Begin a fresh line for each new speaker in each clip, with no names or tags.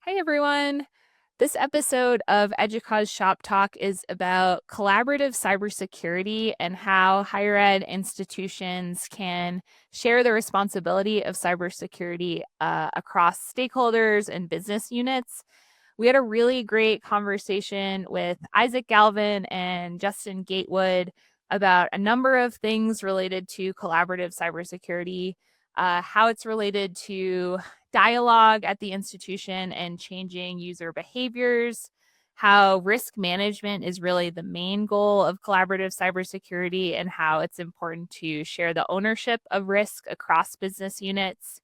Hey everyone. This episode of EDUCAUSE Shop Talk is about collaborative cybersecurity and how higher ed institutions can share the responsibility of cybersecurity across stakeholders and business units. We had a really great conversation with Isaac Galvan and Justin Gatewood about a number of things related to collaborative cybersecurity, how it's related to dialogue at the institution and changing user behaviors, how risk management is really the main goal of collaborative cybersecurity, and how it's important to share the ownership of risk across business units,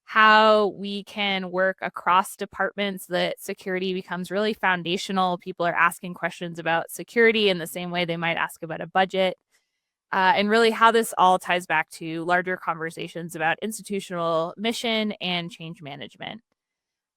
how we can work across departments, that security becomes really foundational. People are asking questions about security in the same way they might ask about a budget. And really how this all ties back to larger conversations about institutional mission and change management.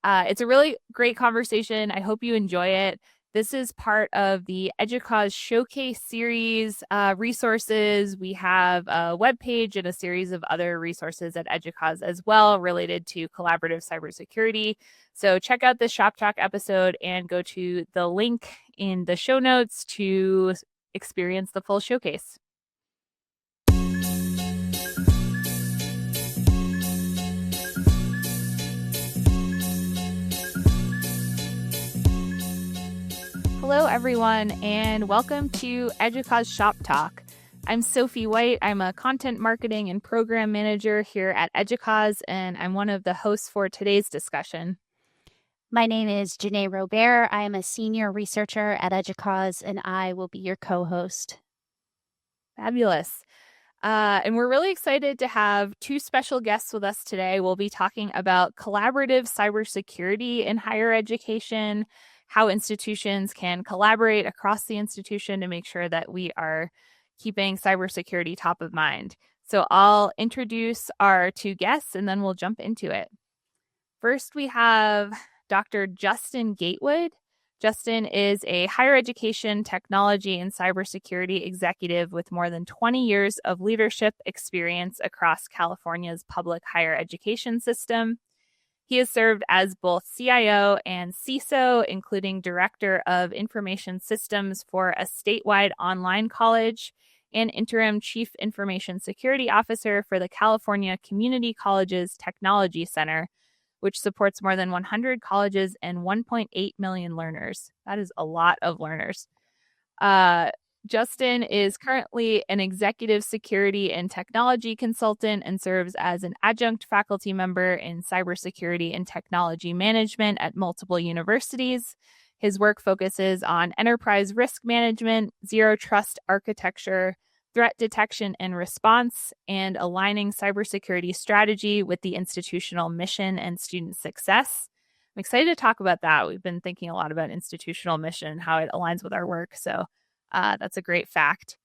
It's a really great conversation. I hope you enjoy it. This is part of the EDUCAUSE Showcase series resources. We have a webpage and a series of other resources at EDUCAUSE as well related to collaborative cybersecurity. So check out this Shop Talk episode and go to the link in the show notes to experience the full showcase. Hello, everyone, and welcome to EDUCAUSE Shop Talk. I'm Sophie White. I'm a content marketing and program manager here at EDUCAUSE, and I'm one of the hosts for today's discussion.
My name is Jenay Robert. I am a senior researcher at EDUCAUSE, and I will be your co-host.
Fabulous. And we're really excited to have two special guests with us today. We'll be talking about collaborative cybersecurity in higher education, how institutions can collaborate across the institution to make sure that we are keeping cybersecurity top of mind. So I'll introduce our two guests and then we'll jump into it. First, we have Dr. Justin Gatewood. Justin is a higher education, technology, and cybersecurity executive with more than 20 years of leadership experience across California's public higher education system. He has served as both CIO and CISO, including Director of Information Systems for a statewide online college and Interim Chief Information Security Officer for the California Community Colleges Technology Center, which supports more than 100 colleges and 1.8 million learners. That is a lot of learners. Justin is currently an executive security and technology consultant and serves as an adjunct faculty member in cybersecurity and technology management at multiple universities. His work focuses on enterprise risk management, zero trust architecture, threat detection and response, and aligning cybersecurity strategy with the institutional mission and student success. I'm excited to talk about that. We've been thinking a lot about institutional mission and how it aligns with our work. So that's a great fact.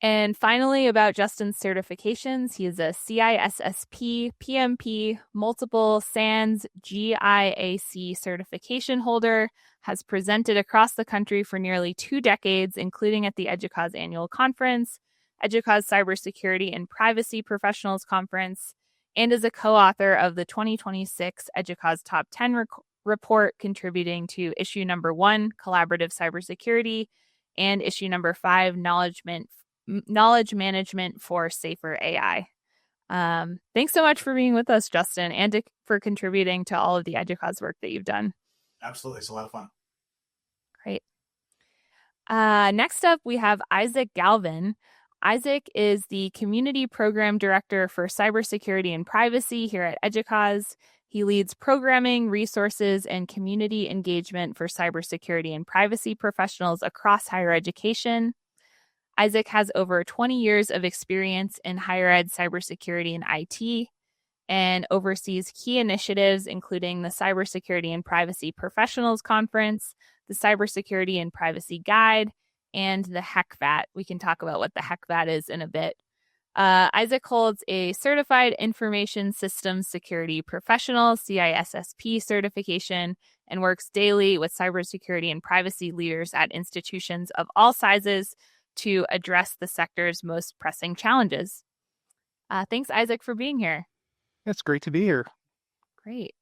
And finally, about Justin's certifications, he is a CISSP, PMP, multiple SANS GIAC certification holder, has presented across the country for nearly 2 decades, including at the EDUCAUSE Annual Conference, EDUCAUSE Cybersecurity and Privacy Professionals Conference, and is a co-author of the 2026 EDUCAUSE Top 10 report, contributing to issue number 1, Collaborative Cybersecurity, and issue number 5, Knowledge Management for Safer AI. Thanks so much for being with us, Justin, and for contributing to all of the EDUCAUSE work that you've done.
Absolutely. It's a lot of fun.
Great. Next up, we have Isaac Galvan. Isaac is the Community Program Director for Cybersecurity and Privacy here at EDUCAUSE. He leads programming, resources, and community engagement for cybersecurity and privacy professionals across higher education. Isaac has over 20 years of experience in higher ed cybersecurity and IT and oversees key initiatives, including the Cybersecurity and Privacy Professionals Conference, the Cybersecurity and Privacy Guide, and the HECVAT. We can talk about what the HECVAT is in a bit. Isaac holds a Certified Information Systems Security Professional, CISSP certification, and works daily with cybersecurity and privacy leaders at institutions of all sizes to address the sector's most pressing challenges. Thanks, Isaac, for being here.
It's great to be here.
Great.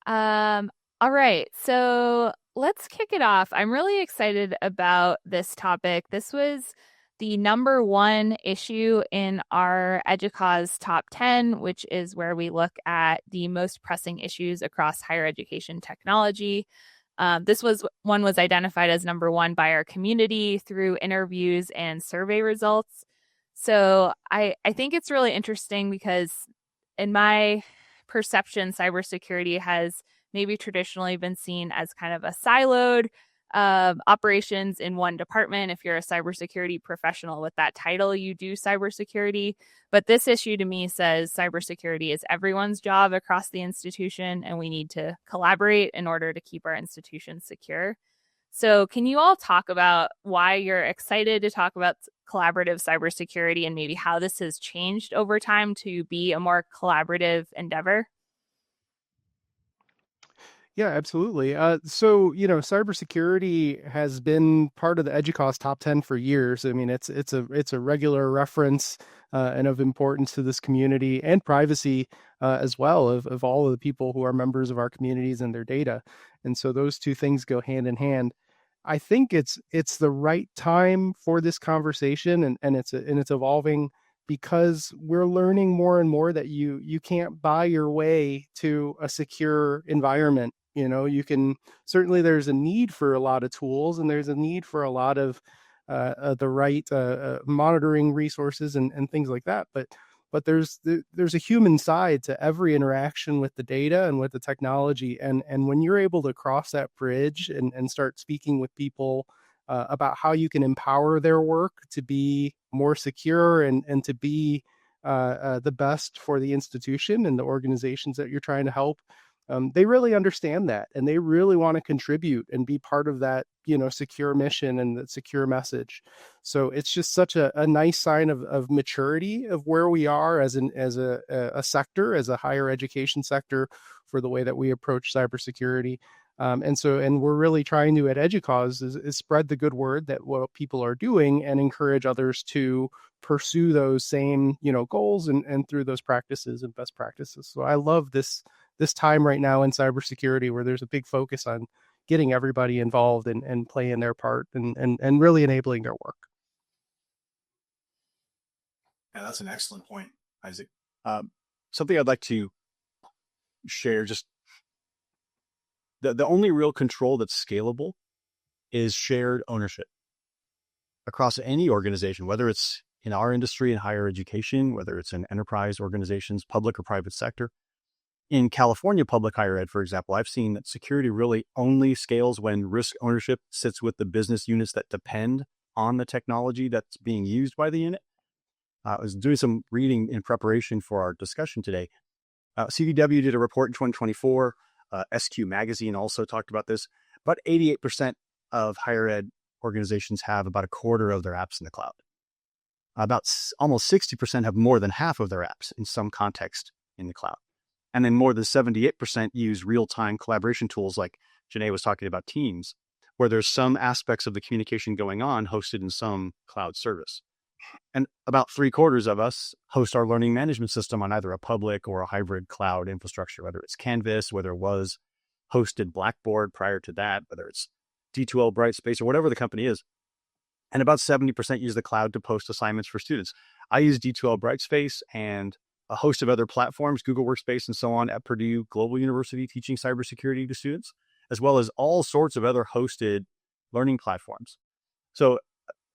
All right, so let's kick it off. I'm really excited about this topic. This was the number one issue in our EDUCAUSE top 10, which is where we look at the most pressing issues across higher education technology. This was identified as number one by our community through interviews and survey results. So I think it's really interesting because in my perception, cybersecurity has maybe traditionally been seen as kind of a siloed operations in one department. If you're a cybersecurity professional with that title, you do cybersecurity. But this issue to me says cybersecurity is everyone's job across the institution, and we need to collaborate in order to keep our institutions secure. So, can you all talk about why you're excited to talk about collaborative cybersecurity and maybe how this has changed over time to be a more collaborative endeavor?
Yeah, absolutely. Cybersecurity has been part of the EDUCAUSE top 10 for years. I mean, it's a regular reference and of importance to this community and privacy as well of all of the people who are members of our communities and their data. And so those two things go hand in hand. I think it's the right time for this conversation, and it's evolving because we're learning more and more that you can't buy your way to a secure environment. You can certainly, there's a need for a lot of tools, and there's a need for a lot of the right monitoring resources and things like that. But there's a human side to every interaction with the data and with the technology, and when you're able to cross that bridge and start speaking with people about how you can empower their work to be more secure and to be the best for the institution and the organizations that you're trying to help. They really understand that, and they really want to contribute and be part of that, secure mission and that secure message. So it's just such a nice sign of maturity of where we are as a sector, as a higher education sector, for the way that we approach cybersecurity. And we're really trying to, at EDUCAUSE, is spread the good word that what people are doing and encourage others to pursue those same, goals and through those practices and best practices. So I love this time right now in cybersecurity where there's a big focus on getting everybody involved and playing their part and really enabling their work.
Yeah, that's an excellent point, Isaac. Something I'd like to share, just the only real control that's scalable is shared ownership across any organization, whether it's in our industry in higher education, whether it's in enterprise organizations, public or private sector. In California public higher ed, for example, I've seen that security really only scales when risk ownership sits with the business units that depend on the technology that's being used by the unit. I was doing some reading in preparation for our discussion today. CDW did a report in 2024. SQ Magazine also talked about this. About 88% of higher ed organizations have about a quarter of their apps in the cloud. Almost 60% have more than half of their apps in some context in the cloud. And then more than 78% use real-time collaboration tools like Jenay was talking about Teams, where there's some aspects of the communication going on hosted in some cloud service. And about 3/4 of us host our learning management system on either a public or a hybrid cloud infrastructure, whether it's Canvas, whether it was hosted Blackboard prior to that, whether it's D2L Brightspace or whatever the company is. And about 70% use the cloud to post assignments for students. I use D2L Brightspace and a host of other platforms, Google Workspace and so on, at Purdue Global University, teaching cybersecurity to students, as well as all sorts of other hosted learning platforms. So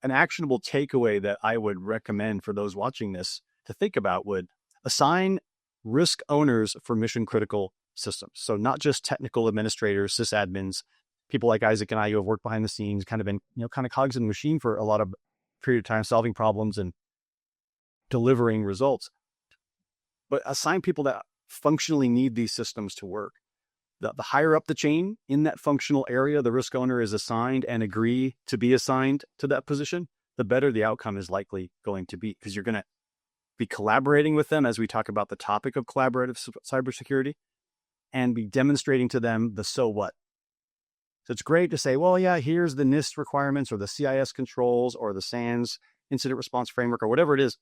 an actionable takeaway that I would recommend for those watching this to think about would assign risk owners for mission critical systems. So not just technical administrators, sysadmins, people like Isaac and I who have worked behind the scenes, kind of been, kind of cogs in the machine for a lot of period of time, solving problems and delivering results. But assign people that functionally need these systems to work. The higher up the chain in that functional area the risk owner is assigned and agree to be assigned to that position, the better the outcome is likely going to be, because you're going to be collaborating with them as we talk about the topic of collaborative cybersecurity and be demonstrating to them the so what. So it's great to say, well, yeah, here's the NIST requirements or the CIS controls or the SANS incident response framework or whatever it is.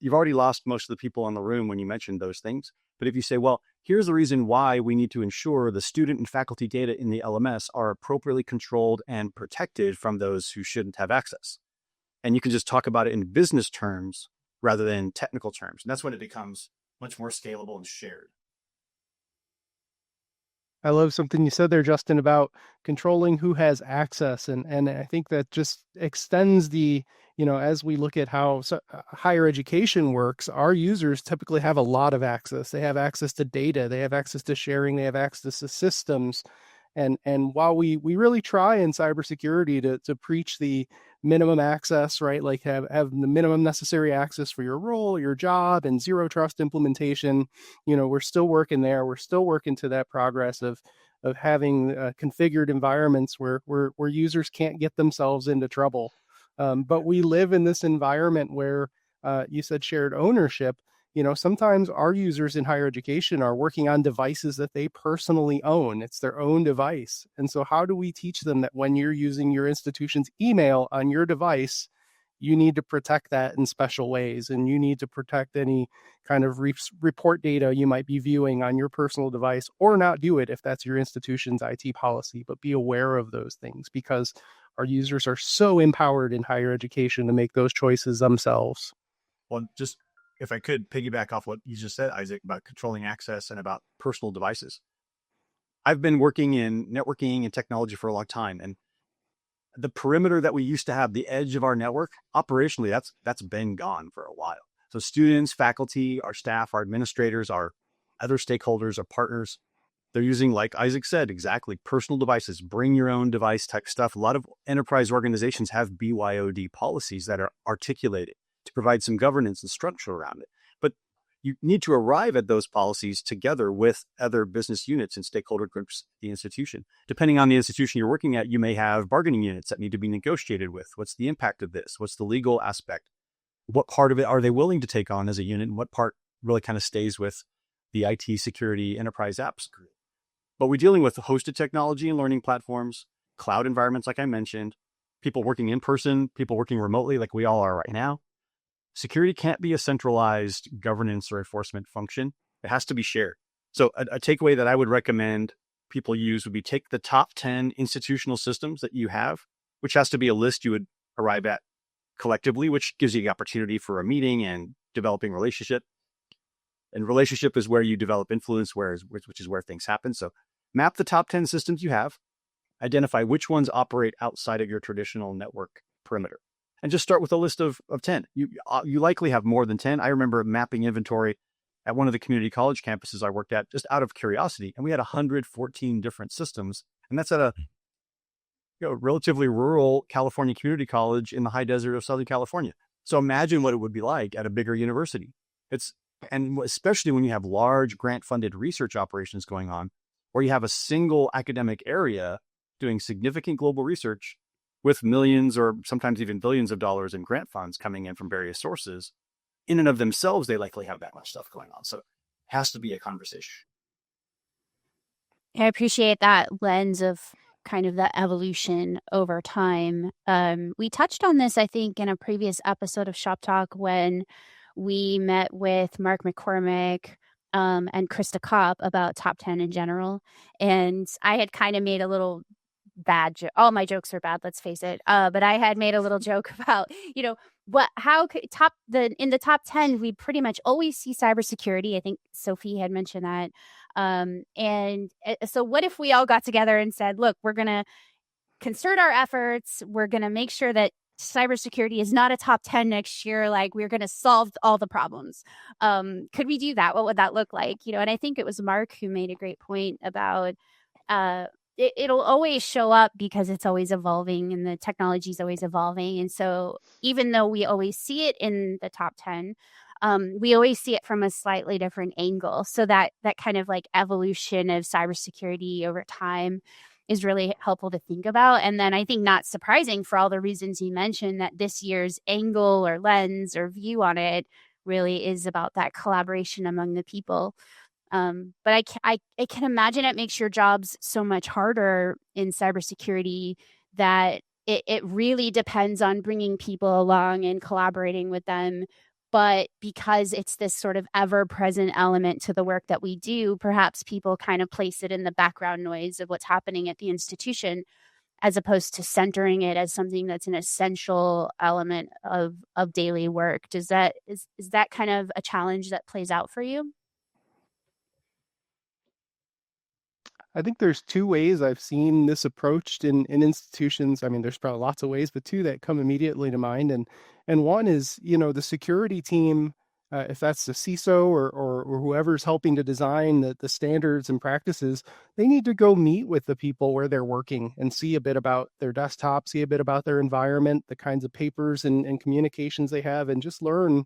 You've already lost most of the people in the room when you mentioned those things. But if you say, well, here's the reason why we need to ensure the student and faculty data in the LMS are appropriately controlled and protected from those who shouldn't have access. And you can just talk about it in business terms rather than technical terms. And that's when it becomes much more scalable and shared.
I love something you said there, Justin, about controlling who has access. And I think that just extends the, as we look at how higher education works, our users typically have a lot of access. They have access to data, they have access to sharing, they have access to systems. And while we really try in cybersecurity to preach the minimum access, right? Like have the minimum necessary access for your role, your job, and zero trust implementation. We're still working there. We're still working to that progress of having configured environments where users can't get themselves into trouble. But we live in this environment where you said shared ownership. Sometimes our users in higher education are working on devices that they personally own. It's their own device. And so how do we teach them that when you're using your institution's email on your device, you need to protect that in special ways, and you need to protect any kind of report data you might be viewing on your personal device, or not do it if that's your institution's IT policy, but be aware of those things because our users are so empowered in higher education to make those choices themselves.
Well, just if I could piggyback off what you just said, Isaac, about controlling access and about personal devices. I've been working in networking and technology for a long time. And the perimeter that we used to have, the edge of our network, operationally, that's been gone for a while. So students, faculty, our staff, our administrators, our other stakeholders, our partners, they're using, like Isaac said, exactly, personal devices, bring your own device type stuff. A lot of enterprise organizations have BYOD policies that are articulated to provide some governance and structure around it. But you need to arrive at those policies together with other business units and stakeholder groups at the institution. Depending on the institution you're working at, you may have bargaining units that need to be negotiated with. What's the impact of this? What's the legal aspect? What part of it are they willing to take on as a unit? And what part really kind of stays with the IT security enterprise apps group? But we're dealing with hosted technology and learning platforms, cloud environments, like I mentioned, people working in person, people working remotely, like we all are right now. Security can't be a centralized governance or enforcement function. It has to be shared. So a takeaway that I would recommend people use would be take the top 10 institutional systems that you have, which has to be a list you would arrive at collectively, which gives you the opportunity for a meeting and developing relationship. And relationship is where you develop influence, which is where things happen. So map the top 10 systems you have, identify which ones operate outside of your traditional network perimeter. And just start with a list of 10. You likely have more than 10. I remember mapping inventory at one of the community college campuses I worked at just out of curiosity. And we had 114 different systems. And that's at a relatively rural California community college in the high desert of Southern California. So imagine what it would be like at a bigger university. And especially when you have large grant-funded research operations going on, where you have a single academic area doing significant global research with millions or sometimes even billions of dollars in grant funds coming in from various sources. In and of themselves, they likely have that much stuff going on. So it has to be a conversation.
I appreciate that lens of kind of the evolution over time. We touched on this, I think, in a previous episode of Shop Talk when we met with Mark McCormick and Krista Kopp about top 10 in general. And I had kind of made a little bad joke. All my jokes are bad, let's face it. But I had made a little joke about, how could in the top 10, we pretty much always see cybersecurity. I think Sophie had mentioned that. So what if we all got together and said, look, we're going to concert our efforts. We're going to make sure that cybersecurity is not a top 10 next year. Like, we're going to solve all the problems. Could we do that? What would that look like? And I think it was Mark who made a great point about it'll always show up because it's always evolving and the technology is always evolving. And so even though we always see it in the top 10, we always see it from a slightly different angle. So that kind of like evolution of cybersecurity over time is really helpful to think about. And then I think not surprising for all the reasons you mentioned, that this year's angle or lens or view on it really is about that collaboration among the people. But I can imagine it makes your jobs so much harder in cybersecurity that it really depends on bringing people along and collaborating with them, But because it's this sort of ever-present element to the work that we do, perhaps people kind of place it in the background noise of what's happening at the institution, as opposed to centering it as something that's an essential element of daily work. Is that kind of a challenge that plays out for you?
I think there's two ways I've seen this approached in institutions. I mean, there's probably lots of ways, but two that come immediately to mind. And one is, the security team, if that's the CISO or whoever's helping to design the standards and practices, they need to go meet with the people where they're working and see a bit about their desktop, see a bit about their environment, the kinds of papers and communications they have, and just learn,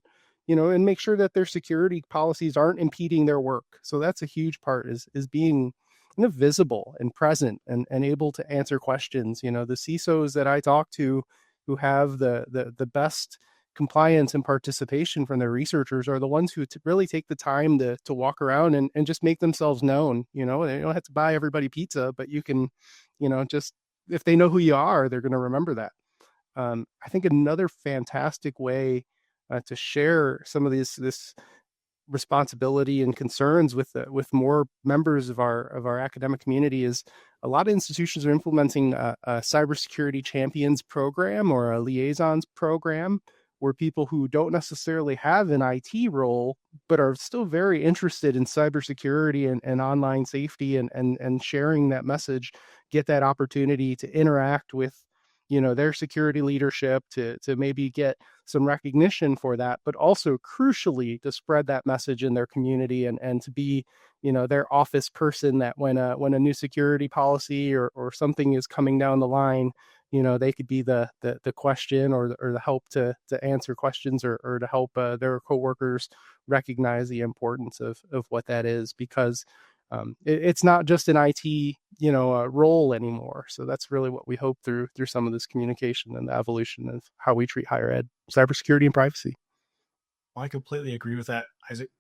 and make sure that their security policies aren't impeding their work. So that's a huge part, is being visible and present and able to answer questions. The CISOs that I talk to who have the best compliance and participation from their researchers are the ones who really take the time to walk around and just make themselves known. They don't have to buy everybody pizza, but you can, just if they know who you are, they're going to remember that. I think another fantastic way to share some of this responsibility and concerns with more members of our academic community is a lot of institutions are implementing a cybersecurity champions program or a liaisons program, where people who don't necessarily have an IT role but are still very interested in cybersecurity and online safety and sharing that message get that opportunity to interact with their security leadership, to maybe get some recognition for that, but also crucially to spread that message in their community and to be their office person, that when a new security policy or something is coming down the line, they could be the question or the help to answer questions or to help their coworkers recognize the importance of what that is, because it's not just an IT role anymore. So that's really what we hope through some of this communication and the evolution of how we treat higher ed, cybersecurity and privacy.
Well, I completely agree with that, Isaac.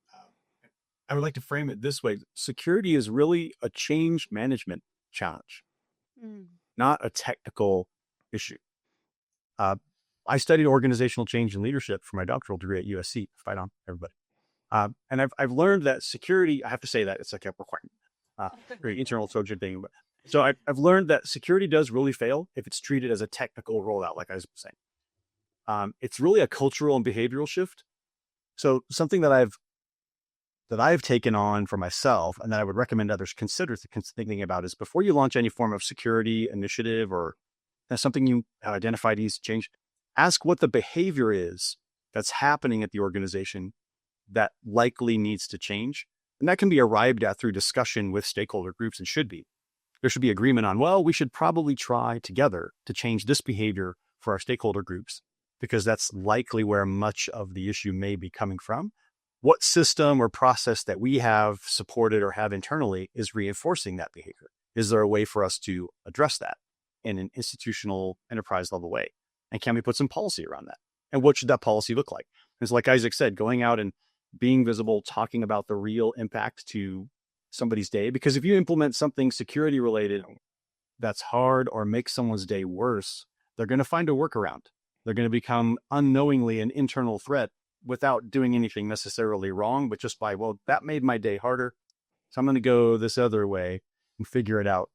I would like to frame it this way: security is really a change management challenge, not a technical issue. I studied organizational change and leadership for my doctoral degree at USC. Fight on, everybody. And I've learned that security, I have to say that it's like a requirement, very internal Trojan thing. But so I've learned that security does really fail if it's treated as a technical rollout, like I was saying. It's really a cultural and behavioral shift. So something that I've taken on for myself and that I would recommend others consider thinking about is, before you launch any form of security initiative or something you have identified needs to change, ask what the behavior is that's happening at the organization that likely needs to change. And that can be arrived at through discussion with stakeholder groups, and should be. There should be agreement on, well, we should probably try together to change this behavior for our stakeholder groups, because that's likely where much of the issue may be coming from. What system or process that we have supported or have internally is reinforcing that behavior? Is there a way for us to address that in an institutional enterprise level way? And can we put some policy around that? And what should that policy look like? Because like Isaac said, going out and being visible, talking about the real impact to somebody's day. Because if you implement something security related that's hard or makes someone's day worse, they're going to find a workaround. They're going to become unknowingly an internal threat without doing anything necessarily wrong, but just by, well, that made my day harder, so I'm going to go this other way and figure it out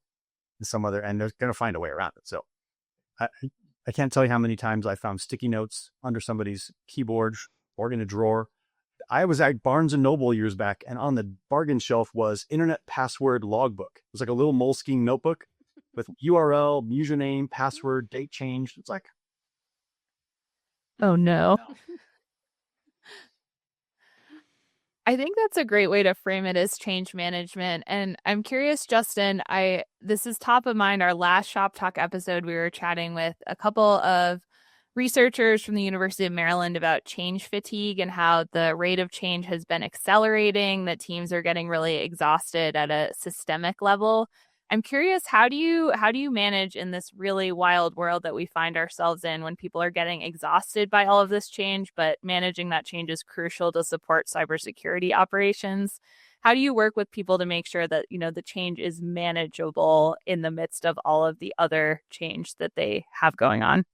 in some other, and they're going to find a way around it. So I can't tell you how many times I found sticky notes under somebody's keyboard or in a drawer. I was at Barnes & Noble years back, and on the bargain shelf was Internet Password Logbook. It was like a little Moleskine notebook with URL, username, password, date change. It's like,
oh no. I think that's a great way to frame it, as change management. And I'm curious, Justin, this is top of mind. Our last Shop Talk episode, we were chatting with a couple of researchers from the University of Maryland about change fatigue and how the rate of change has been accelerating, that teams are getting really exhausted at a systemic level. I'm curious, how do you manage in this really wild world that we find ourselves in, when people are getting exhausted by all of this change, but managing that change is crucial to support cybersecurity operations? How do you work with people to make sure that, the change is manageable in the midst of all of the other change that they have going on?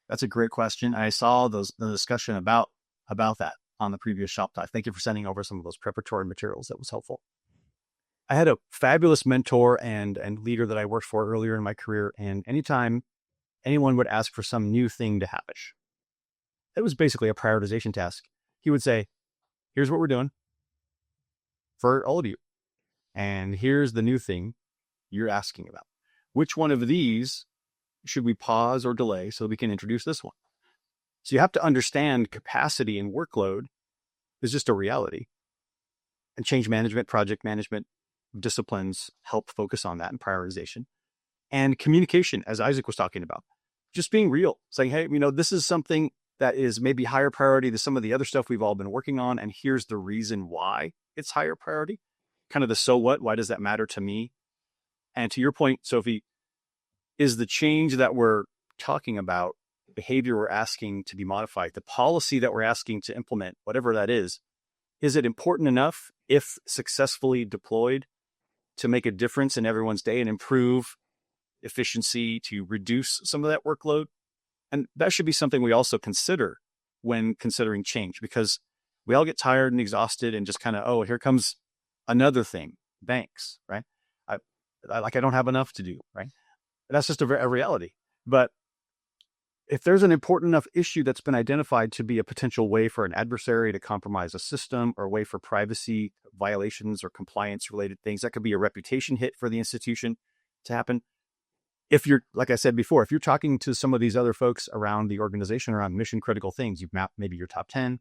that's a great question. I saw the discussion about about that on the previous shop talk. Thank you for sending over some of those preparatory materials. That was helpful. I had a fabulous mentor and leader that I worked for earlier in my career. And anytime anyone would ask for some new thing to happen, it was basically a prioritization task. He would say, here's what we're doing for all of you. And here's the new thing you're asking about. Which one of these should we pause or delay so we can introduce this one? So you have to understand capacity and workload is just a reality. And change management, project management disciplines help focus on that and prioritization. And communication, as Isaac was talking about, just being real, saying, hey, this is something that is maybe higher priority than some of the other stuff we've all been working on. And here's the reason why it's higher priority. Kind of the so what, why does that matter to me? And to your point, Sophie, is the change that we're talking about, behavior we're asking to be modified, the policy that we're asking to implement, whatever that is it important enough, if successfully deployed, to make a difference in everyone's day and improve efficiency, to reduce some of that workload? And that should be something we also consider when considering change, because we all get tired and exhausted and just kind of, oh, here comes another thing, banks, right? I don't have enough to do, right? That's just a reality. But if there's an important enough issue that's been identified to be a potential way for an adversary to compromise a system, or a way for privacy violations or compliance related things, that could be a reputation hit for the institution to happen. If you're, like I said before, if you're talking to some of these other folks around the organization around mission critical things, you've mapped maybe your top 10,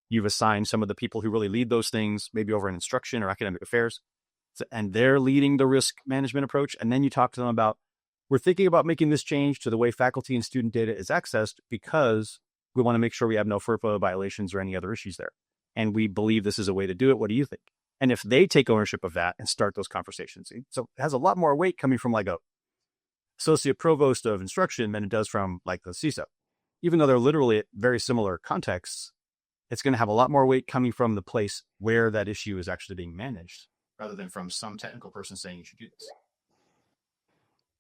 you've assigned some of the people who really lead those things, maybe over in instruction or academic affairs, and they're leading the risk management approach. And then you talk to them about, we're thinking about making this change to the way faculty and student data is accessed because we want to make sure we have no FERPA violations or any other issues there. And we believe this is a way to do it. What do you think? And if they take ownership of that and start those conversations, so it has a lot more weight coming from like a associate provost of instruction than it does from like the CISO. Even though they're literally at very similar contexts, it's going to have a lot more weight coming from the place where that issue is actually being managed, rather than from some technical person saying you should do this.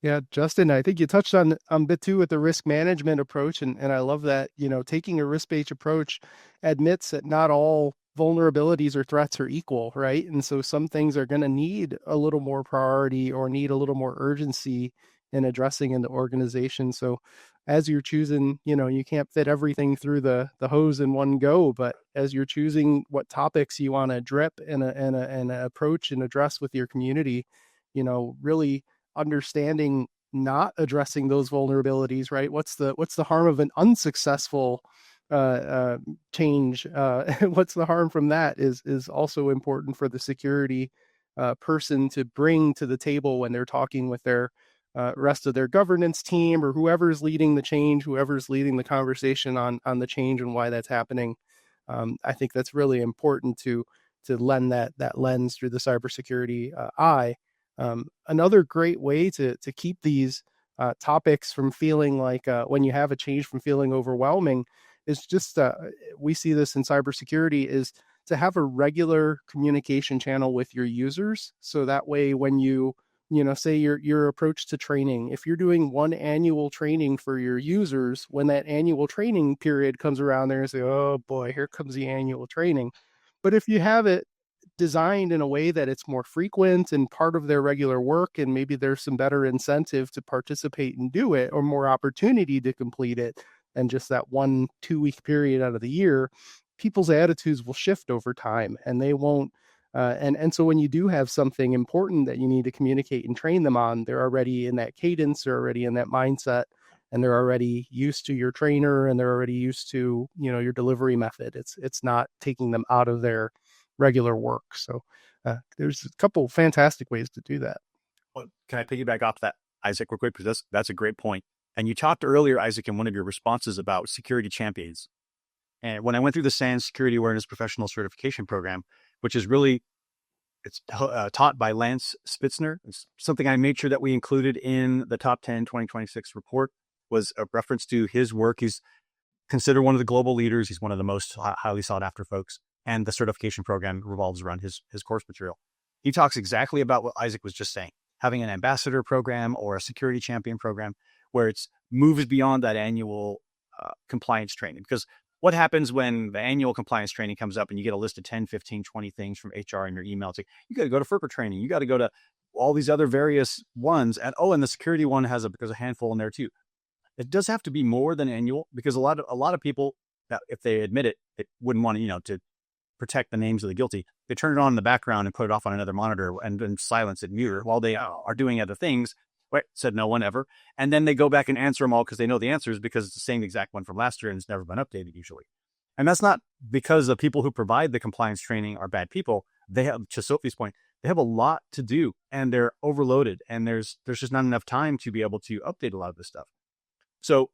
Yeah, Justin, I think you touched on a bit too with the risk management approach. And I love that, taking a risk-based approach admits that not all vulnerabilities or threats are equal, right? And so some things are going to need a little more priority or need a little more urgency in addressing in the organization. So as you're choosing, you can't fit everything through the hose in one go, but as you're choosing what topics you want to drip and approach and address with your community, really understanding not addressing those vulnerabilities, right? What's the harm of an unsuccessful change? What's the harm from that is also important for the security person to bring to the table when they're talking with their rest of their governance team, or whoever's leading the change, whoever's leading the conversation on the change and why that's happening. I think that's really important to lend that lens through the cybersecurity eye. Another great way to keep these topics from feeling like when you have a change from feeling overwhelming is just, we see this in cybersecurity, is to have a regular communication channel with your users. So that way, when say your approach to training, if you're doing one annual training for your users, when that annual training period comes around, there and say, oh boy, here comes the annual training. But if you have it designed in a way that it's more frequent and part of their regular work, and maybe there's some better incentive to participate and do it, or more opportunity to complete it than just that 1-2 week period out of the year, people's attitudes will shift over time, and they won't. And so when you do have something important that you need to communicate and train them on, they're already in that cadence, they're already in that mindset, and they're already used to your trainer, and they're already used to, your delivery method. It's not taking them out of their regular work. So there's a couple fantastic ways to do that.
Well, can I piggyback off that, Isaac, real quick? Because that's a great point. And you talked earlier, Isaac, in one of your responses about security champions. And when I went through the SANS Security Awareness Professional Certification Program, which is really, it's taught by Lance Spitzner. It's something I made sure that we included in the Top 10 2026 report, was a reference to his work. He's considered one of the global leaders. He's one of the most highly sought after folks. And the certification program revolves around his course material. He talks exactly about what Isaac was just saying, having an ambassador program or a security champion program where it's moves beyond that annual compliance training. Because what happens when the annual compliance training comes up and you get a list of 10, 15, 20 things from HR in your email? It's like, you got to go to FERPA training. You got to go to all these other various ones. And the security one there's a handful in there too. It does have to be more than annual, because a lot of people, that if they admit it, they wouldn't want to, to protect the names of the guilty. They turn it on in the background and put it off on another monitor and silence it, mute it while they are doing other things. Right? Said no one ever. And then they go back and answer them all because they know the answers, because it's the same exact one from last year and it's never been updated usually. And that's not because the people who provide the compliance training are bad people. They have, to Sophie's point, they have a lot to do and they're overloaded, and there's just not enough time to be able to update a lot of this stuff. So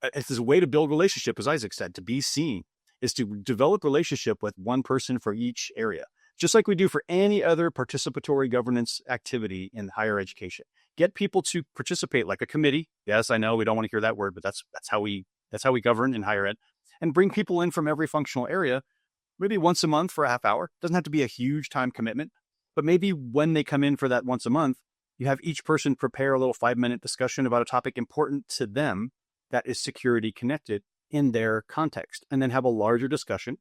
it's a way to build relationship, as Isaac said, to be seen, is to develop relationship with one person for each area, just like we do for any other participatory governance activity in higher education. Get people to participate like a committee. Yes, I know we don't want to hear that word, but that's how we govern in higher ed. And bring people in from every functional area, maybe once a month for a half hour. Doesn't have to be a huge time commitment, but maybe when they come in for that once a month, you have each person prepare a little 5-minute discussion about a topic important to them that is security connected in their context, and then have a larger discussion.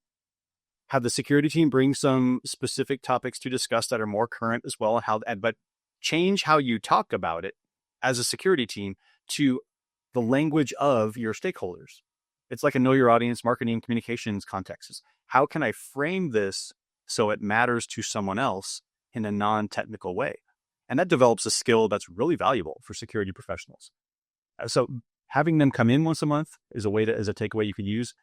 Have the security team bring some specific topics to discuss that are more current as well, but change how you talk about it as a security team to the language of your stakeholders. It's like a know your audience marketing communications context. How can I frame this so it matters to someone else in a non-technical way? And that develops a skill that's really valuable for security professionals. So having them come in once a month is a takeaway you could use.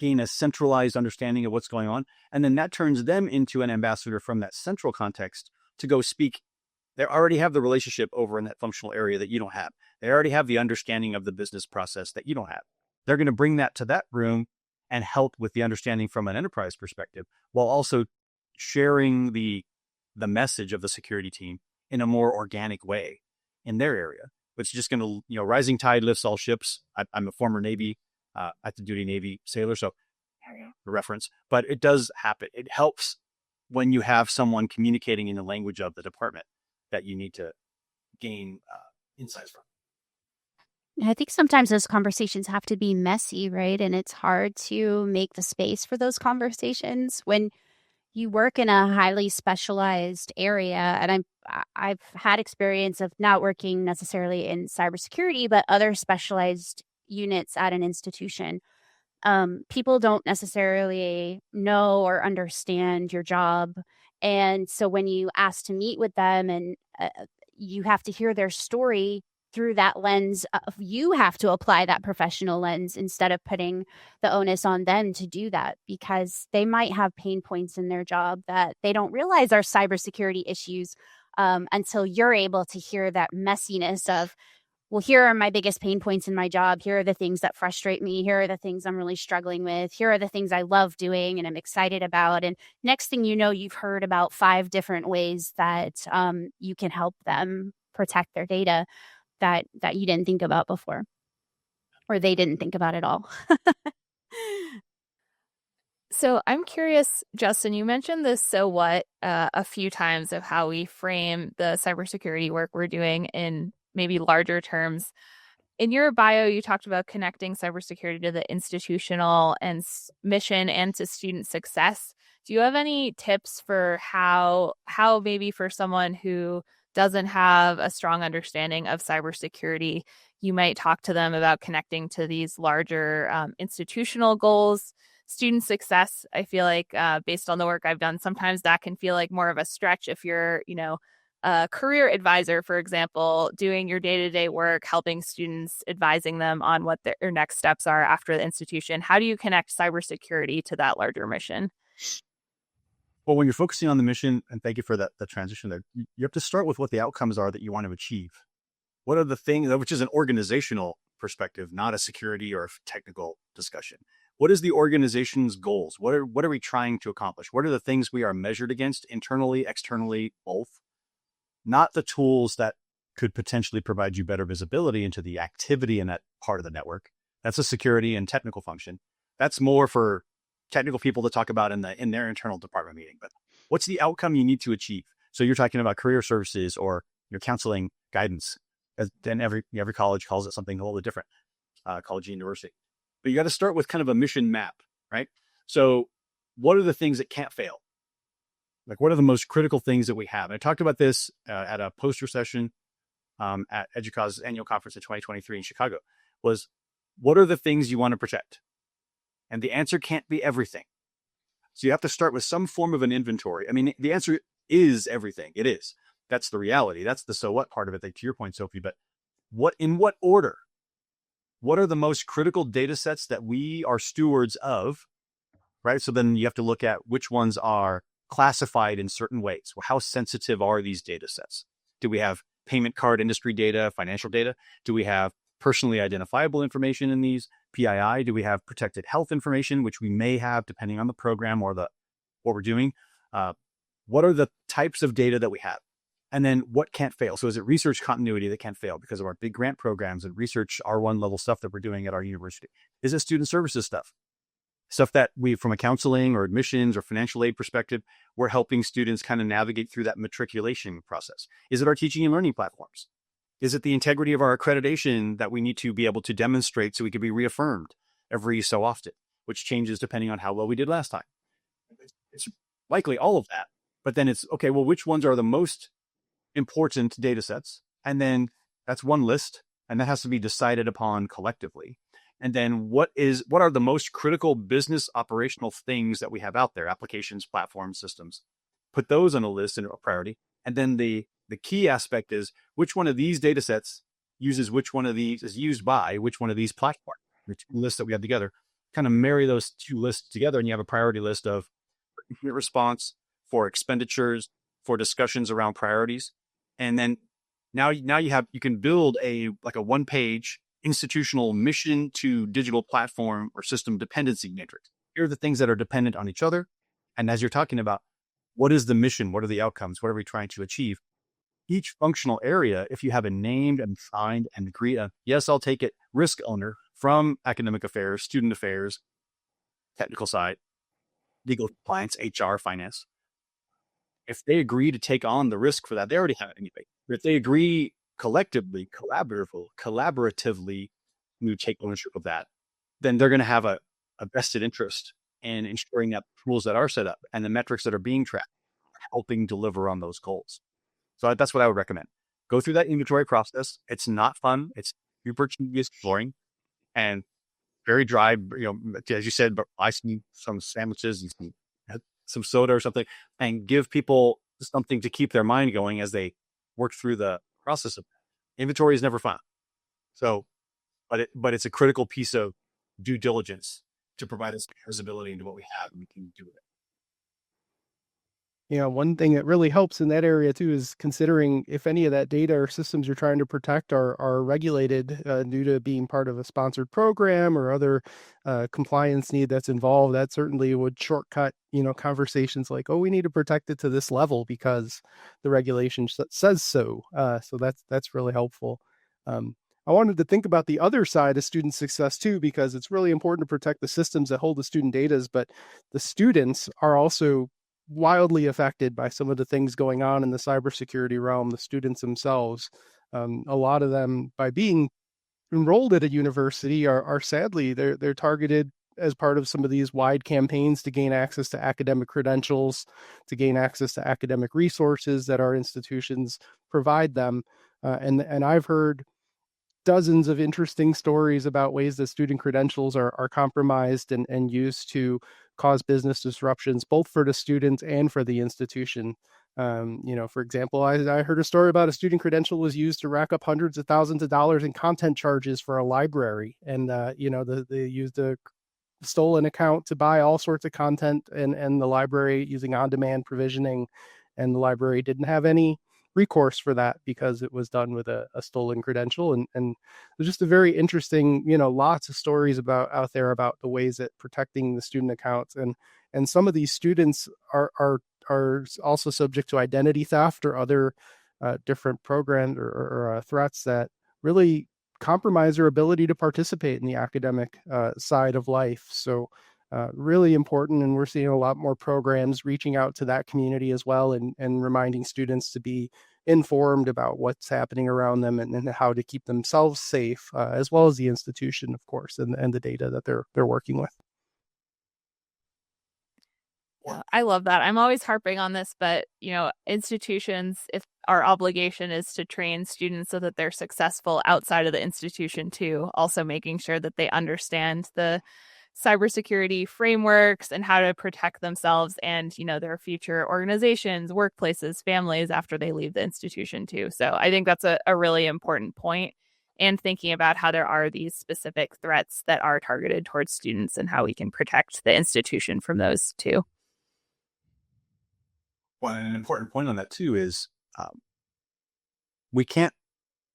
Gain a centralized understanding of what's going on. And then that turns them into an ambassador from that central context to go speak. They already have the relationship over in that functional area that you don't have. They already have the understanding of the business process that you don't have. They're going to bring that to that room and help with the understanding from an enterprise perspective, while also sharing the message of the security team in a more organic way in their area. It's just going to, rising tide lifts all ships. I'm a former Navy, active duty Navy sailor, so for reference, but it does happen. It helps when you have someone communicating in the language of the department that you need to gain insights from.
I think sometimes those conversations have to be messy, right? And it's hard to make the space for those conversations when you work in a highly specialized area. And I've had experience of not working necessarily in cybersecurity, but other specialized units at an institution. People don't necessarily know or understand your job. And so when you ask to meet with them and you have to hear their story through that lens of, you have to apply that professional lens instead of putting the onus on them to do that, because they might have pain points in their job that they don't realize are cybersecurity issues until you're able to hear that messiness of, well, here are my biggest pain points in my job. Here are the things that frustrate me. Here are the things I'm really struggling with. Here are the things I love doing and I'm excited about. And next thing you know, you've heard about 5 different ways that you can help them protect their data that you didn't think about before, or they didn't think about at all.
So I'm curious, Justin, you mentioned this so what a few times of how we frame the cybersecurity work we're doing in maybe larger terms. In your bio, you talked about connecting cybersecurity to the institutional and mission and to student success. Do you have any tips for how maybe for someone who doesn't have a strong understanding of cybersecurity, you might talk to them about connecting to these larger institutional goals? Student success, I feel like based on the work I've done, sometimes that can feel like more of a stretch if you're, a career advisor, for example, doing your day-to-day work, helping students, advising them on what their next steps are after the institution. How do you connect cybersecurity to that larger mission?
Well, when you're focusing on the mission, and thank you for the transition there, you have to start with what the outcomes are that you want to achieve. What are the things, which is an organizational perspective, not a security or a technical discussion. What is the organization's goals? What are we trying to accomplish? What are the things we are measured against internally, externally, both? Not the tools that could potentially provide you better visibility into the activity in that part of the network. That's a security and technical function. That's more for technical people to talk about in their internal department meeting. But what's the outcome you need to achieve? So you're talking about career services or your counseling guidance. Then every college calls it something a little bit different. college and university. But you got to start with kind of a mission map, right? So what are the things that can't fail? Like, what are the most critical things that we have? And I talked about this at a poster session at EDUCAUSE's annual conference in 2023 in Chicago, was what are the things you want to protect? And the answer can't be everything. So you have to start with some form of an inventory. I mean, the answer is everything. It is. That's the reality. That's the so what part of it, to your point, Sophie. But in what order? What are the most critical data sets that we are stewards of, right? So then you have to look at which ones are classified in certain ways. Well, how sensitive are these data sets? Do we have payment card industry data, financial data? Do we have personally identifiable information in these? PII? Do we have protected health information, which we may have depending on the program or what we're doing? What are the types of data that we have? And then what can't fail? So is it research continuity that can't fail because of our big grant programs and research R1 level stuff that we're doing at our university? Is it student services stuff? Stuff that we, from a counseling or admissions or financial aid perspective, we're helping students kind of navigate through that matriculation process. Is it our teaching and learning platforms? Is it the integrity of our accreditation that we need to be able to demonstrate so we can be reaffirmed every so often, which changes depending on how well we did last time? It's likely all of that, but then it's, okay, well, which ones are the most important data sets? And then that's one list, and that has to be decided upon collectively. And then what are the most critical business operational things that we have out there, applications, platforms, systems? Put those on a list and a priority. And then the key aspect is which one of these data sets uses which one of these, is used by which one of these platforms, the two lists that we have together. Kind of marry those two lists together, and you have a priority list of incident response, for expenditures, for discussions around priorities. And then now you can build a one-page institutional mission to digital platform or system dependency matrix. Here are the things that are dependent on each other. And as you're talking about, what is the mission? What are the outcomes? What are we trying to achieve? Each functional area, if you have a named and signed and agreed, yes, I'll take it, risk owner from academic affairs, student affairs, technical side, legal compliance, HR, finance. If they agree to take on the risk for that, they already have it anyway. But if they agree collectively, collaboratively, we take ownership of that, then they're going to have a vested interest in ensuring that rules that are set up and the metrics that are being tracked are helping deliver on those goals. So that's what I would recommend. Go through that inventory process. It's not fun. It's super tedious, boring, and very dry. As you said, but buy some sandwiches and some soda or something, and give people something to keep their mind going as they work through the process of that. Inventory is never fun. So, but it's a critical piece of due diligence to provide us visibility into what we have and we can do with it.
One thing that really helps in that area too is considering if any of that data or systems you're trying to protect are regulated due to being part of a sponsored program or other compliance need that's involved. That certainly would shortcut, conversations like, oh, we need to protect it to this level because the regulation says so. So that's really helpful. I wanted to think about the other side of student success too, because it's really important to protect the systems that hold the student data, but the students are also wildly affected by some of the things going on in the cybersecurity realm, the students themselves. A lot of them, by being enrolled at a university, are sadly, they're targeted as part of some of these wide campaigns to gain access to academic credentials, to gain access to academic resources that our institutions provide them. And I've heard dozens of interesting stories about ways that student credentials are compromised and used to cause business disruptions, both for the students and for the institution. For example, I heard a story about a student credential was used to rack up hundreds of thousands of dollars in content charges for a library. And, they used a stolen account to buy all sorts of content and the library using on-demand provisioning. And the library didn't have any recourse for that because it was done with a stolen credential. And there's just a very interesting, lots of stories out there about the ways that protecting the student accounts and some of these students are also subject to identity theft or other different programs or threats that really compromise their ability to participate in the academic side of life. So really important. And we're seeing a lot more programs reaching out to that community as well and reminding students to be informed about what's happening around them and how to keep themselves safe, as well as the institution, of course, and the data that they're working with.
I love that. I'm always harping on this, but institutions, if our obligation is to train students so that they're successful outside of the institution too, also making sure that they understand the cybersecurity frameworks and how to protect themselves and, their future organizations, workplaces, families after they leave the institution too. So I think that's a really important point. And thinking about how there are these specific threats that are targeted towards students and how we can protect the institution from those too.
Well, and an important point on that too is we can't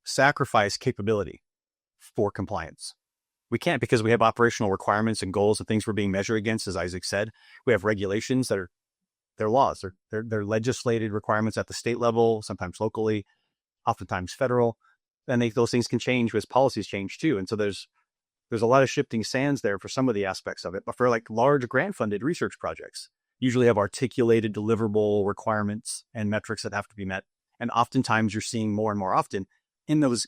sacrifice capability for compliance. We can't, because we have operational requirements and goals and things we're being measured against, as Isaac said. We have regulations that are they're laws. They're legislated requirements at the state level, sometimes locally, oftentimes federal. And those things can change as policies change too. And so there's a lot of shifting sands there for some of the aspects of it. But for like large grant-funded research projects, usually have articulated deliverable requirements and metrics that have to be met. And oftentimes you're seeing more and more often in those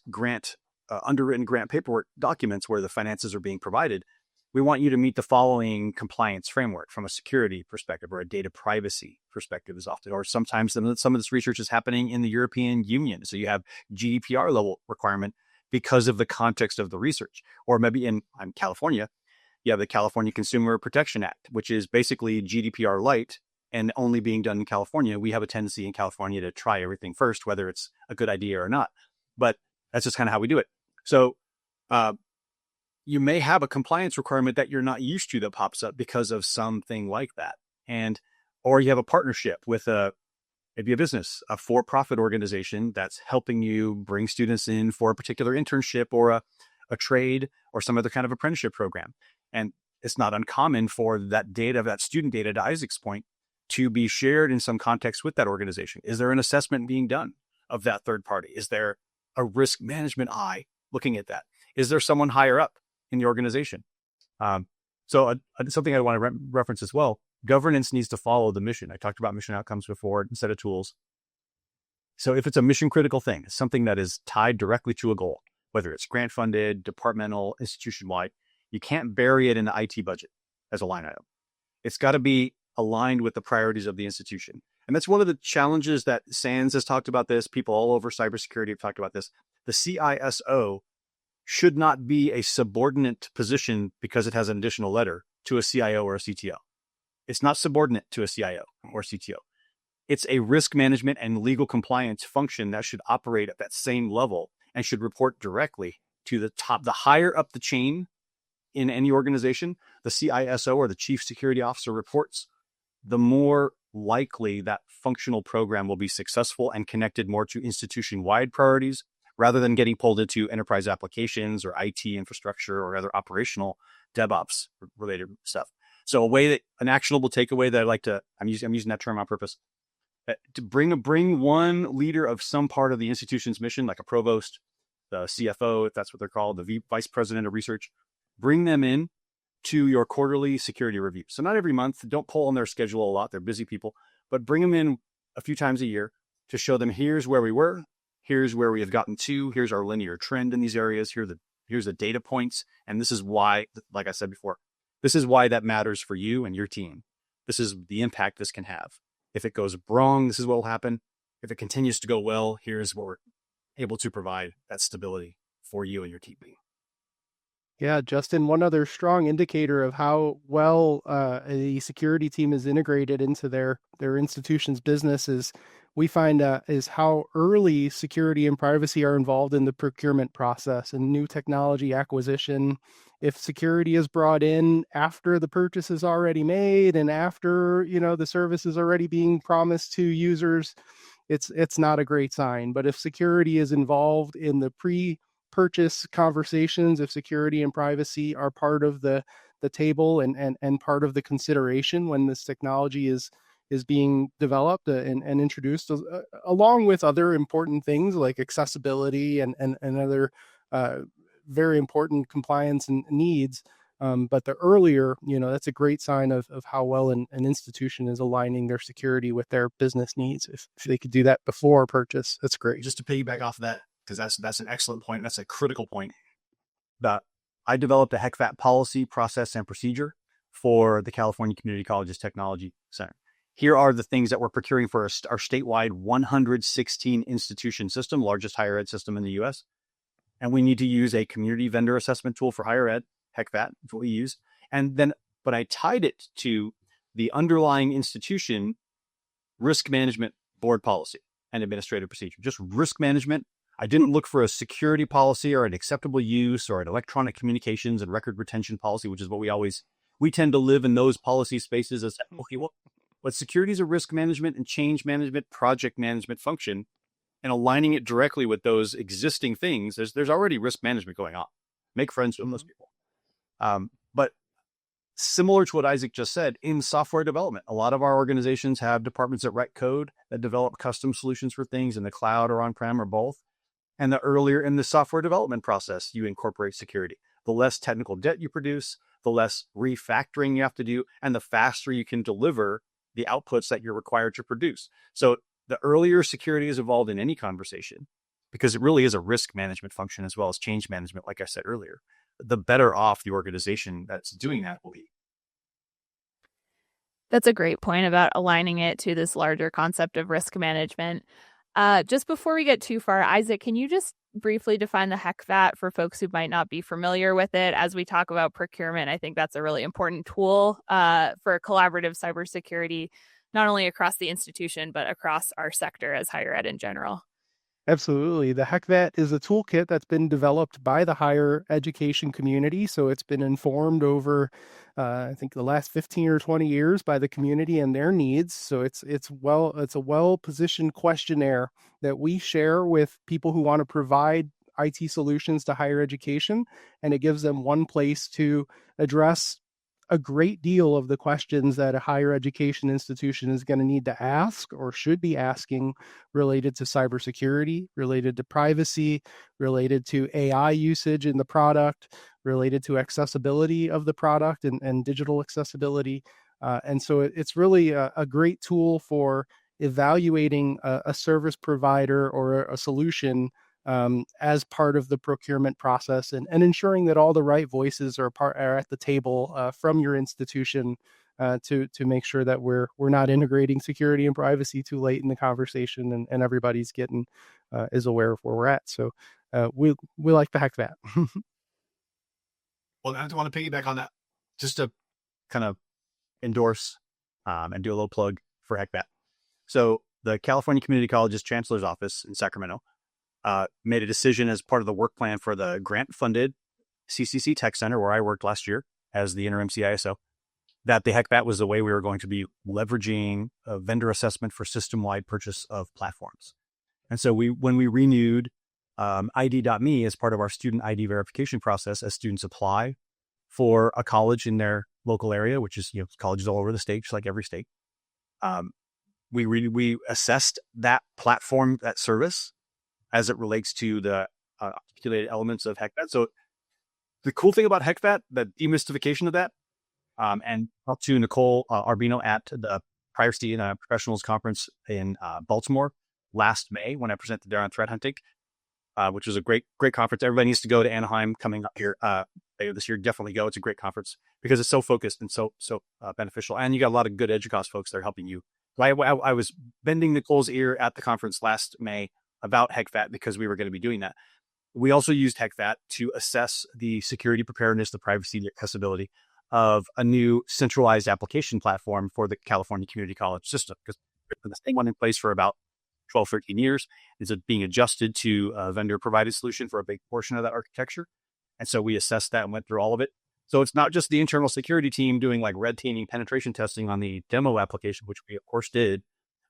underwritten grant paperwork documents where the finances are being provided, we want you to meet the following compliance framework from a security perspective or a data privacy perspective is often, or sometimes some of this research is happening in the European Union. So you have GDPR level requirement because of the context of the research, or maybe in California, you have the California Consumer Protection Act, which is basically GDPR light and only being done in California. We have a tendency in California to try everything first, whether it's a good idea or not. But that's just kind of how we do it. So you may have a compliance requirement that you're not used to that pops up because of something like that. Or you have a partnership with maybe a business, a for-profit organization that's helping you bring students in for a particular internship or a trade or some other kind of apprenticeship program. And it's not uncommon for that data, that student data, to Isaac's point, to be shared in some context with that organization. Is there an assessment being done of that third party? Is there a risk management eye looking at that? Is there someone higher up in the organization? So something I want to reference as well, governance needs to follow the mission. I talked about mission outcomes before instead of tools. So if it's a mission critical thing, something that is tied directly to a goal, whether it's grant funded, departmental, institution-wide, you can't bury it in the IT budget as a line item. It's got to be aligned with the priorities of the institution. And that's one of the challenges that SANS has talked about this. People all over cybersecurity have talked about this. The CISO should not be a subordinate position because it has an additional letter to a CIO or a CTO. It's not subordinate to a CIO or CTO. It's a risk management and legal compliance function that should operate at that same level and should report directly to the top, the higher up the chain in any organization. The CISO or the chief security officer reports, the more likely that functional program will be successful and connected more to institution-wide priorities rather than getting pulled into enterprise applications or IT infrastructure or other operational DevOps related stuff. So an actionable takeaway that I like to, I'm using that term on purpose, to bring one leader of some part of the institution's mission, like a provost, the CFO, if that's what they're called, the vice president of research, bring them in to your quarterly security review. So not every month, don't pull on their schedule a lot. They're busy people, but bring them in a few times a year to show them here's where we were, here's where we have gotten to, here's our linear trend in these areas, here's the data points. And this is why, like I said before, this is why that matters for you and your team. This is the impact this can have. If it goes wrong, this is what will happen. If it continues to go well, here's what we're able to provide that stability for you and your team.
Yeah, Justin, one other strong indicator of how well a security team is integrated into their institution's business is we find is how early security and privacy are involved in the procurement process and new technology acquisition. If security is brought in after the purchase is already made and after, the service is already being promised to users, it's not a great sign. But if security is involved in the pre-purchase conversations, if security and privacy are part of the table and part of the consideration when this technology is being developed and introduced, along with other important things like accessibility and other very important compliance and needs, But the earlier, that's a great sign of how well an institution is aligning their security with their business needs. If they could do that before purchase, that's great.
Just to piggyback off of that, because that's an excellent point. That's a critical point. I developed a HECVAT policy, process, and procedure for the California Community Colleges Technology Center. Here are the things that we're procuring for our statewide 116 institution system, largest higher ed system in the U.S. And we need to use a community vendor assessment tool for higher ed, HECVAT is what we use. But I tied it to the underlying institution risk management board policy and administrative procedure, just risk management. I didn't look for a security policy or an acceptable use or an electronic communications and record retention policy, which is what we tend to live in those policy spaces as, okay, well, but security is a risk management and change management, project management function, and aligning it directly with those existing things. There's already risk management going on. Make friends with those people. But similar to what Isaac just said, in software development, a lot of our organizations have departments that write code, that develop custom solutions for things in the cloud or on-prem or both. And the earlier in the software development process, you incorporate security. The less technical debt you produce, the less refactoring you have to do, and the faster you can deliver the outputs that you're required to produce. So the earlier security is involved in any conversation, because it really is a risk management function as well as change management, like I said earlier, the better off the organization that's doing that will be.
That's a great point about aligning it to this larger concept of risk management. Just before we get too far, Isaac, can you just briefly define the HECVAT for folks who might not be familiar with it as we talk about procurement? I think that's a really important tool for collaborative cybersecurity, not only across the institution, but across our sector as higher ed in general.
Absolutely. The HECVAT is a toolkit that's been developed by the higher education community. So it's been informed over, I think, the last 15 or 20 years by the community and their needs. So it's a well-positioned questionnaire that we share with people who want to provide IT solutions to higher education. And it gives them one place to address a great deal of the questions that a higher education institution is going to need to ask or should be asking related to cybersecurity, related to privacy, related to AI usage in the product, related to accessibility of the product and digital accessibility. And so it's really a great tool for evaluating a service provider or a solution as part of the procurement process and ensuring that all the right voices are at the table from your institution to make sure that we're not integrating security and privacy too late in the conversation and everybody's is aware of where we're at. So we like the HECVAT.
Well, I want to piggyback on that just to kind of endorse and do a little plug for HECVAT. So the California Community Colleges Chancellor's Office in Sacramento made a decision as part of the work plan for the grant-funded CCC Tech Center, where I worked last year as the interim CISO, that the HECVAT was the way we were going to be leveraging a vendor assessment for system-wide purchase of platforms. And so when we renewed ID.me as part of our student ID verification process, as students apply for a college in their local area, which is colleges all over the state, just like every state, we assessed that platform, that service, as it relates to the articulated elements of HECVAT. So the cool thing about HECVAT, the demystification of that, and talked to Nicole Arbino at the Privacy Professionals Conference in Baltimore last May when I presented there on threat hunting, which was a great conference. Everybody needs to go to Anaheim coming up here later this year. Definitely go. It's a great conference because it's so focused and so beneficial. And you got a lot of good EDUCAUSE folks that are helping you. I was bending Nicole's ear at the conference last May about HECVAT because we were going to be doing that. We also used HECVAT to assess the security preparedness, the privacy, the accessibility of a new centralized application platform for the California Community College system, because the same one in place for about 12, 13 years is being adjusted to a vendor provided solution for a big portion of that architecture. And so we assessed that and went through all of it. So it's not just the internal security team doing like red teaming penetration testing on the demo application, which we of course did,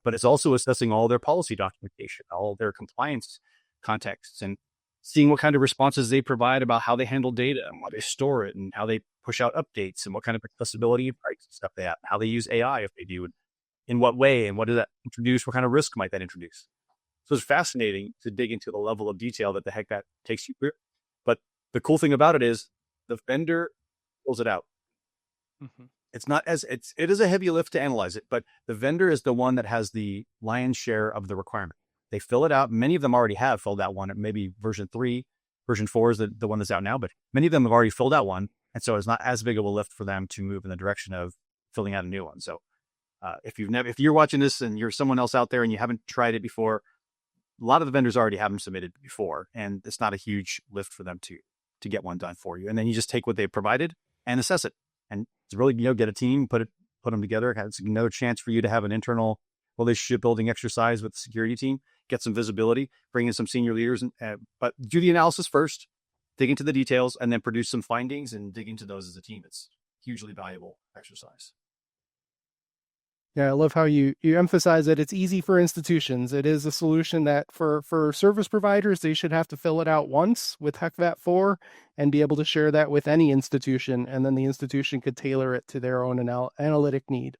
but it's also assessing all their policy documentation, all their compliance contexts, and seeing what kind of responses they provide about how they handle data and how they store it and how they push out updates and what kind of accessibility and privacy stuff they have, how they use AI if they do, and in what way, and what does that introduce, what kind of risk might that introduce. So it's fascinating to dig into the level of detail that the HECVAT takes you through. But the cool thing about it is the vendor fills it out.
Mhm.
It is a heavy lift to analyze it, but the vendor is the one that has the lion's share of the requirement. They fill it out. Many of them already have filled out one. Maybe version 3, version 4 is the one that's out now, but many of them have already filled out one. And so it's not as big of a lift for them to move in the direction of filling out a new one. So if you're watching this and you're someone else out there and you haven't tried it before, a lot of the vendors already have them submitted before, and it's not a huge lift for them to get one done for you. And then you just take what they've provided and assess it. And it's really, get a team, put them together. It's another chance for you to have an internal relationship building exercise with the security team, get some visibility, bring in some senior leaders, but do the analysis first, dig into the details, and then produce some findings and dig into those as a team. It's hugely valuable exercise.
Yeah, I love how you emphasize that it's easy for institutions. It is a solution that for service providers, they should have to fill it out once with HECVAT 4 and be able to share that with any institution, and then the institution could tailor it to their own analytic need.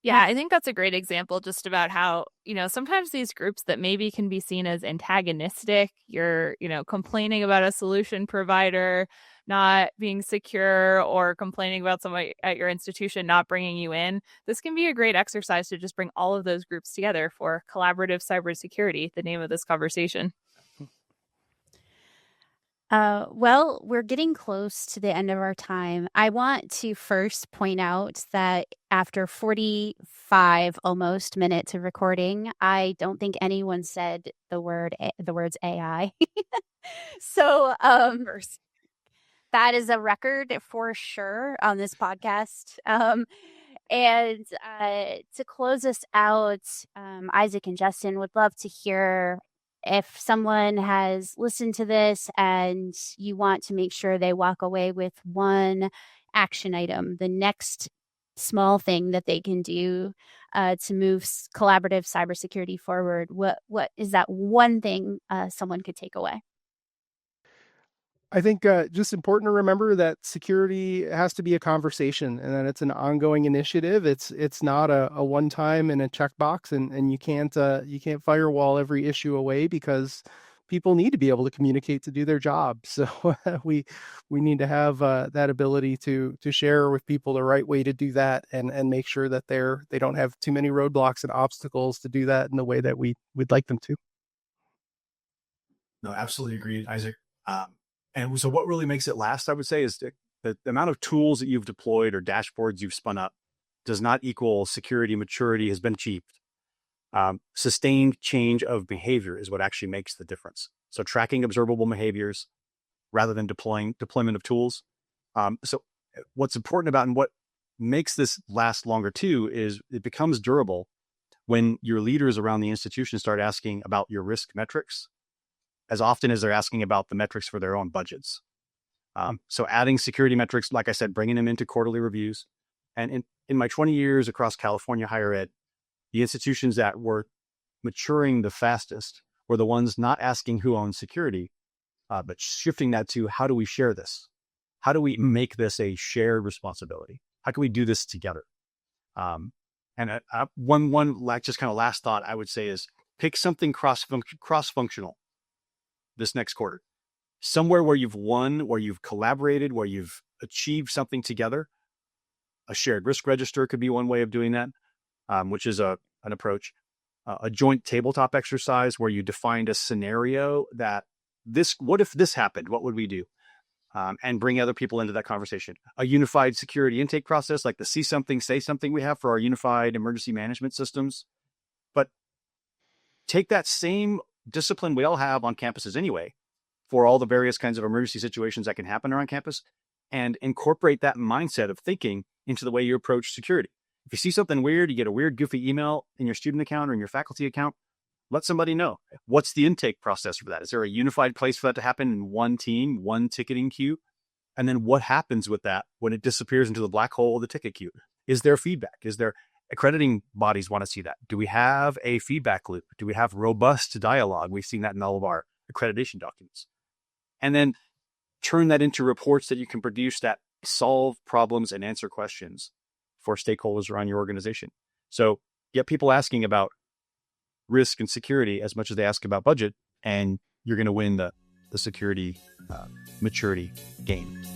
Yeah, I think that's a great example just about how, sometimes these groups that maybe can be seen as antagonistic, you're, complaining about a solution provider not being secure or complaining about somebody at your institution not bringing you in. This can be a great exercise to just bring all of those groups together for collaborative cybersecurity, the name of this conversation.
Well, we're getting close to the end of our time. I want to first point out that after 45 almost minutes of recording, I don't think anyone said the words AI. So that is a record for sure on this podcast. And to close us out, Isaac and Justin would love to hear if someone has listened to this and you want to make sure they walk away with one action item, the next small thing that they can do to move collaborative cybersecurity forward, what is that one thing someone could take away?
I think just important to remember that security has to be a conversation, and that it's an ongoing initiative. It's not a one time in a checkbox, and you can't firewall every issue away, because people need to be able to communicate to do their job. So we need to have that ability to share with people the right way to do that, and make sure that they don't have too many roadblocks and obstacles to do that in the way that we'd like them to.
No, absolutely agreed, Isaac. And so what really makes it last, I would say, is the amount of tools that you've deployed or dashboards you've spun up does not equal security maturity has been achieved. Sustained change of behavior is what actually makes the difference. So tracking observable behaviors rather than deployment of tools. So what's important about and what makes this last longer too is it becomes durable when your leaders around the institution start asking about your risk metrics as often as they're asking about the metrics for their own budgets. So adding security metrics, like I said, bringing them into quarterly reviews. And in my 20 years across California higher ed, the institutions that were maturing the fastest were the ones not asking who owns security, but shifting that to how do we share this? How do we make this a shared responsibility? How can we do this together? And one just kind of last thought I would say is pick something cross-functional this next quarter, somewhere where you've won, where you've collaborated, where you've achieved something together. A shared risk register could be one way of doing that, which is an approach. A joint tabletop exercise where you defined a scenario that what if this happened? What would we do? And bring other people into that conversation. A unified security intake process, like the see something, say something we have for our unified emergency management systems. But take that same discipline we all have on campuses anyway, for all the various kinds of emergency situations that can happen around campus, and incorporate that mindset of thinking into the way you approach security. If you see something weird, you get a weird, goofy email in your student account or in your faculty account, let somebody know. What's the intake process for that? Is there a unified place for that to happen in one team, one ticketing queue? And then what happens with that when it disappears into the black hole of the ticket queue? Is there feedback? Is there accrediting bodies want to see that? Do we have a feedback loop? Do we have robust dialogue? We've seen that in all of our accreditation documents. And then turn that into reports that you can produce that solve problems and answer questions for stakeholders around your organization. So get people asking about risk and security as much as they ask about budget, and you're going to win the the security maturity gain.